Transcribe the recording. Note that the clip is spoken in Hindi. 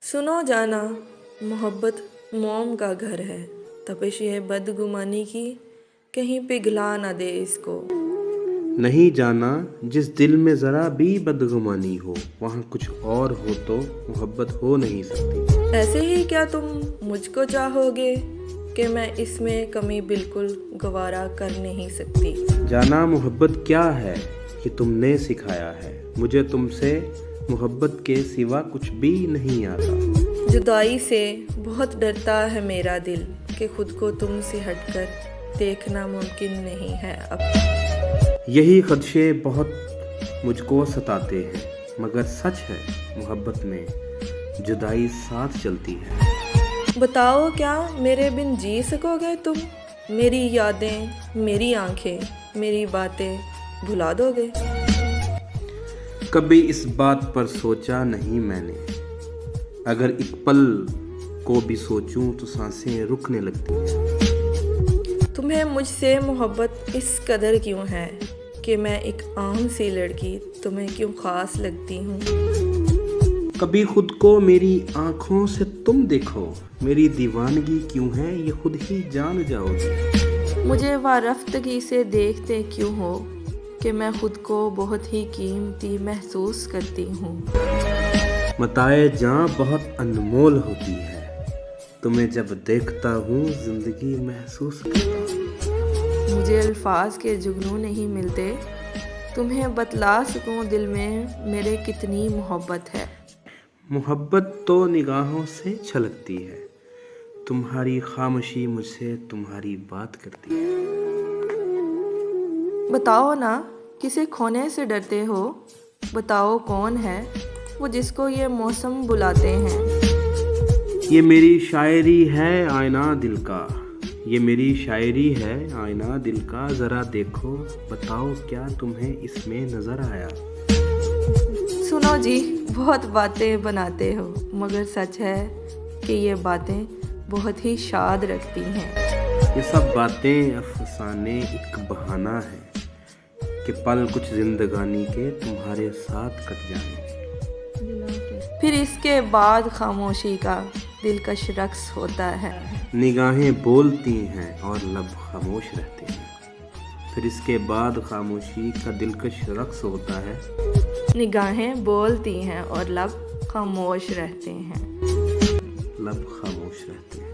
सुनो जाना, मोहब्बत मोम का घर है। तपिश है बदगुमानी की, कहीं पिघला ना दे इसको। नहीं जाना, जिस दिल में ज़रा भी बदगुमानी हो, वहाँ कुछ और हो तो मोहब्बत हो नहीं सकती। ऐसे ही क्या तुम मुझको चाहोगे कि मैं इसमें कमी बिल्कुल गवारा कर नहीं सकती। जाना, मोहब्बत क्या है ये तुमने सिखाया है। मुझे तुमसे मोहब्बत के सिवा कुछ भी नहीं आता। जुदाई से बहुत डरता है मेरा दिल कि खुद को तुमसे हटकर देखना मुमकिन नहीं है अब। यही खदशे बहुत मुझको सताते हैं, मगर सच है मोहब्बत में जुदाई साथ चलती है। बताओ क्या मेरे बिन जी सकोगे तुम? मेरी यादें, मेरी आंखें, मेरी बातें भुला दोगे? कभी इस बात पर सोचा नहीं मैंने, अगर एक पल को भी सोचूं तो सांसें रुकने लगती हैं। तुम्हें मुझसे मोहब्बत इस कदर क्यों है कि मैं एक आम सी लड़की तुम्हें क्यों खास लगती हूँ? कभी खुद को मेरी आंखों से तुम देखो, मेरी दीवानगी क्यों है ये खुद ही जान जाओगे। मुझे वारफ्तगी से देखते क्यों हो कि मैं खुद को बहुत ही कीमती महसूस करती हूँ। मताए जान बहुत अनमोल होती है, तुम्हें जब देखता हूँ जिंदगी महसूस करता हूँ। मुझे अल्फाज के जुगनू नहीं मिलते, तुम्हें बतला सकूं दिल में मेरे कितनी मोहब्बत है। मोहब्बत तो निगाहों से छलकती है, तुम्हारी खामोशी मुझसे तुम्हारी बात करती है। बताओ ना, किसे खोने से डरते हो? बताओ कौन है वो जिसको ये मौसम बुलाते हैं। ये मेरी शायरी है आईना दिल का, ये मेरी शायरी है आईना दिल का। ज़रा देखो बताओ क्या तुम्हें इसमें नज़र आया। सुनो जी, बहुत बातें बनाते हो, मगर सच है कि ये बातें बहुत ही शाद रखती हैं। ये सब बातें अफसाने एक बहाना है कि पल कुछ जिंदगानी के तुम्हारे साथ कट जाएं। फिर इसके बाद खामोशी का दिलकश रक्स होता है। निगाहें बोलती हैं और लब खामोश रहते हैं। फिर इसके बाद खामोशी का दिलकश रक्स होता है। निगाहें बोलती हैं और लब खामोश रहते हैं। लब खामोश रहते हैं।